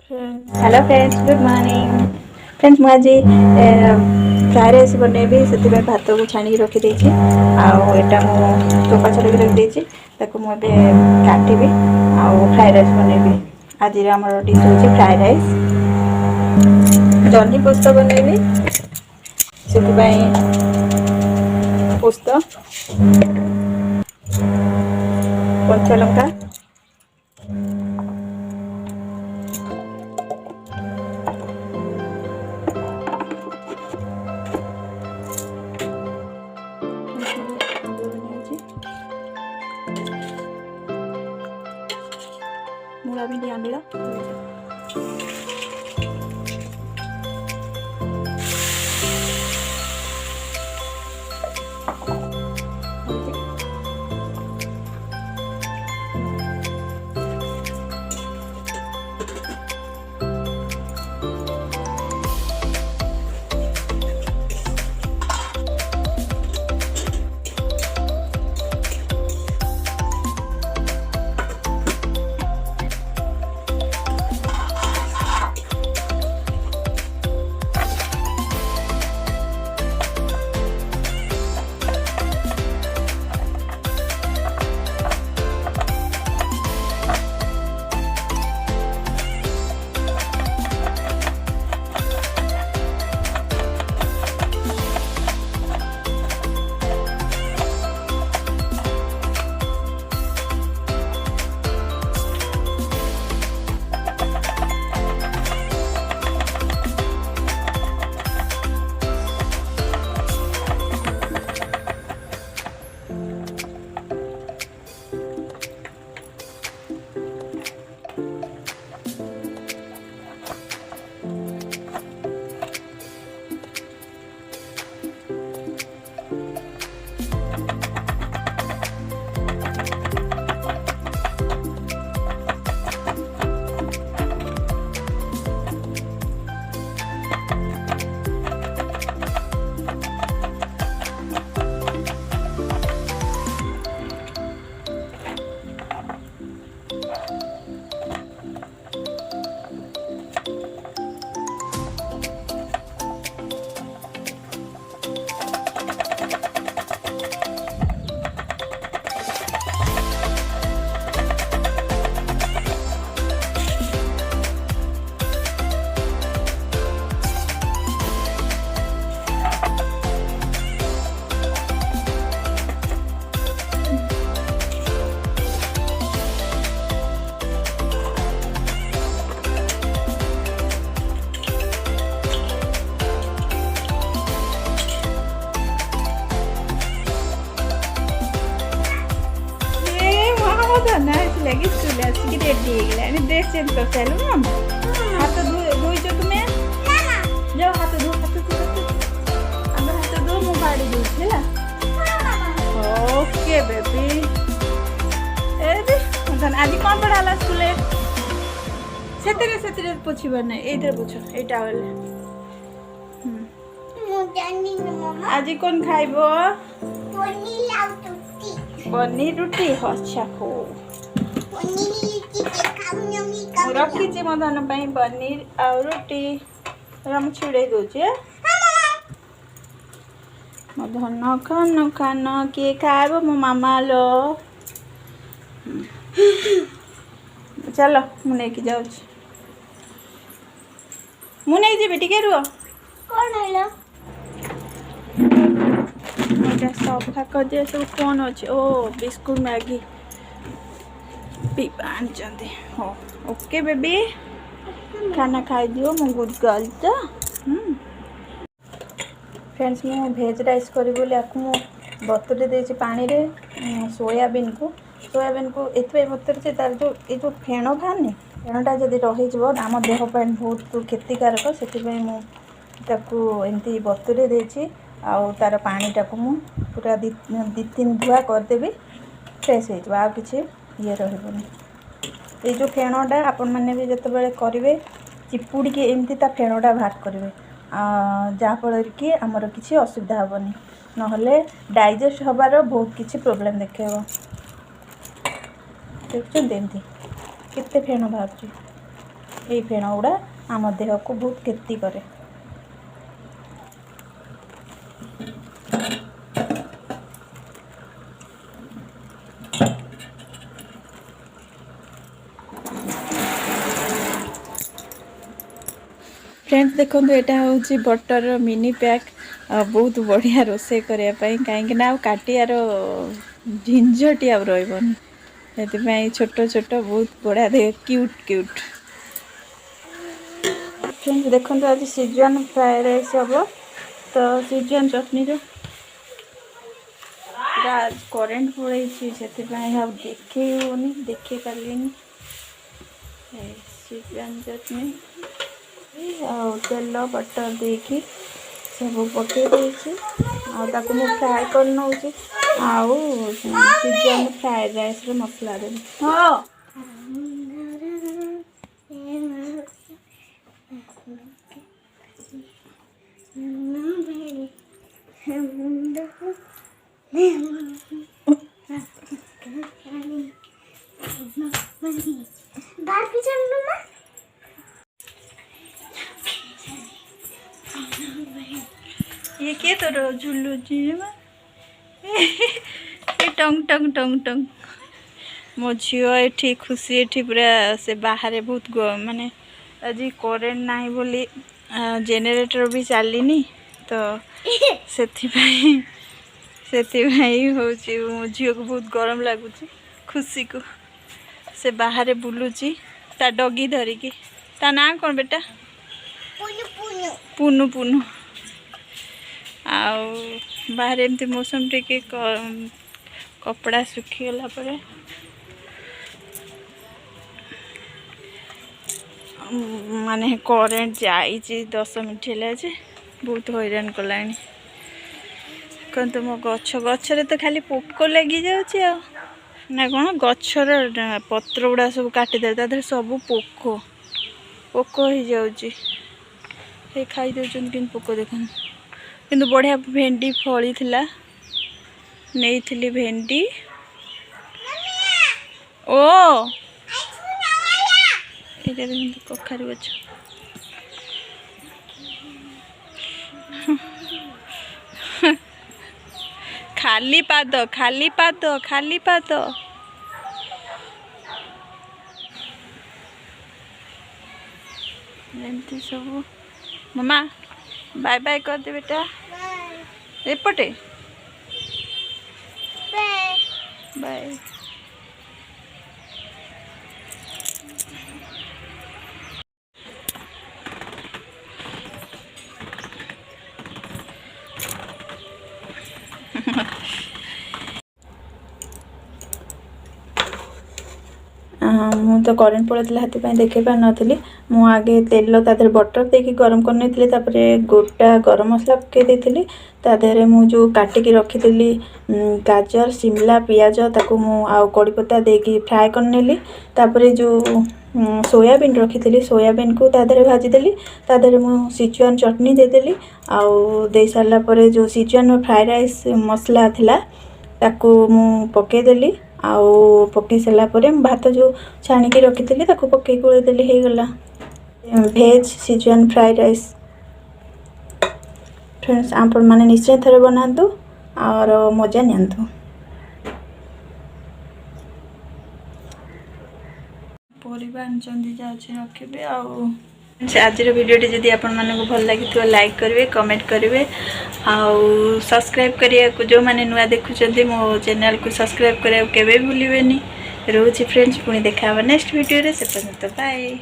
Hello friends, good morning friends. मुझे fry rice बनैबी से भात को छाणी रखी देछि आउ एटा मो चोपा छड़े रखी देछि ताको मो बे काटिबी आउ फ्राए राइस बनैबी। आज हमर डिश होछि फ्राए राइस। जर्नी पोस्त बनैबी से पोस्त कंचा लंका मुला भी आंबला लगी स्कूल आसिक रेडी हो ड्रेस चेंज कर सारे मम हाथ धोईच तुम्हें जाओ हाथ धो आम हाथ धो मु बाड़ी दूसरी है। ओके बेबी आज कौन पढ़ाला स्कूल से पोछिबार ना ये पोछ यहाँ आज कौन खाइबो पनीर रुटी अच्छा खो रखी मो धन पनीर आ रुटी हम छिड़े दूचे मो धन खान खान किए खाइब मो मामा लो चलो मुझे जाऊँ मुझे जी टिके रुह कौन सफा कर सब कौन अच्छे ओ बिस्कुट मैगी पीपा आनी हो ओके बेबी खाना खाई दियो मो गुड गर्ल तो फ्रेंड्स मैं भेज राइस करी बोली आपको मु बतुरे देछि पानी रे सोयाबीन को एथि बतुरे तार जो फेण बाहरनी फेणटा जदि रही आम देह बहुत क्षतिकारक से एमती बतुरे देछि आउ तार पानीटा को मु पूरा दी तीन धुआ करदेवी फ्रेश हो आ कि ये रही ये जो फेणटा आपण मैंने भी जिते बड़े करेंगे चिपुड़ी के एमती ता फेणटा बाहर करेंगे जहाँफल कि आमर किसी असुविधा हेनी नहले डाइजेस्ट हबार बहुत किसी प्रोब्लेम देखेब देखते एमती केते फेण बाहर ये फेण गुड़ा आम देह को बहुत क्षति करे। फ्रेंड्स देखो यहाँ हूँ बटर मिनी पैक बहुत बढ़िया रोषे करने कहीं काटियार झंझटी आ रही से छोट छोट बहुत बढ़िया दे क्यूट क्यूट। फ्रेंड्स देखो आज शेजवान फ्राए राइस हम तो शेजवान चटनी आज करेन्ट पड़े से देखे होनी देखे पारे शेजवान चटनी आ तेल बटर देकी सब पकई मुझे फ्राए कर नौ शेजवान फ्राइड राइस मसला देवी। हाँ ये क्या तो झुल्लू जी टंग टंग टंग टंग मो झील ये खुशी ये पूरा से बाहर बहुत माने आज करेन्ट ना बोली जेनेरेटर भी चलनी तो से मो झील को बहुत गरम लगुच खुशी को से बाहर बुलूची ता डगी धरिकी ता ना कौन बेटा पुनु पुनु आउ बाहर एमती मौसम टिके कपड़ा सुखीगला पर माने करेन्ट जाई 10 मिनट है जे बहुत हैरान कला कौन तो मो गछरे तो खाली पोक लगी जाऊँगी ना कौन गछर पत्र गुड़ा सब काटिदे सब पोक पोक हो जाऊँगी खाई दौरान कि पोक देख किंतु बढ़िया भेंडी फली थिला नहीं थी भेंडी ओ कखारु गछ खाली पाद खाली पाद खाली पाद एमती सब मामा बाय बाय कर दे बेटा एपटे बाय। मु तो करेन्ट पड़ा हाथी देखे पार नी मु आगे तेल तादे बटर देके गरम करनी गोटा गरम मसला पकई तादेह मु जो काटिकी रखी गाजर शिमला पियाज ताकू मु आ कड़ी पत्ता देकी फ्राए करनेली तापरे जो सोयाबीन रखी सोयाबीन को तादेह भाजीदेली तादेह मु शेजवान चटनी देदेली आउ दे सारा पर जो शेजवान फ्राइड राइस मसला थिला ताकू मु पकईदेली आउ पकई सारा पर भात जो छाणिकी रखी पकई गोलेदेली हो गला भेज शेजवान फ्राइड राइस। फ्रेंड्स आपण मैंने निश्चय थोड़े बनातु और मजा नियंतु। परिवार आनचंदी जाउछि रखिबे आज वीडियोटी जदि आपण मानक भल लगी लाइक करेंगे कमेंट करेंगे आउ सब्सक्राइब करिया जो माने नुआ देखुचंदी मो चैनल को सब्सक्राइब करिया केबे भूलिबेनी। रोची फ्रेंड्स पुणी देखा नेक्स्ट वीडियो रे से पर्यंत बाय।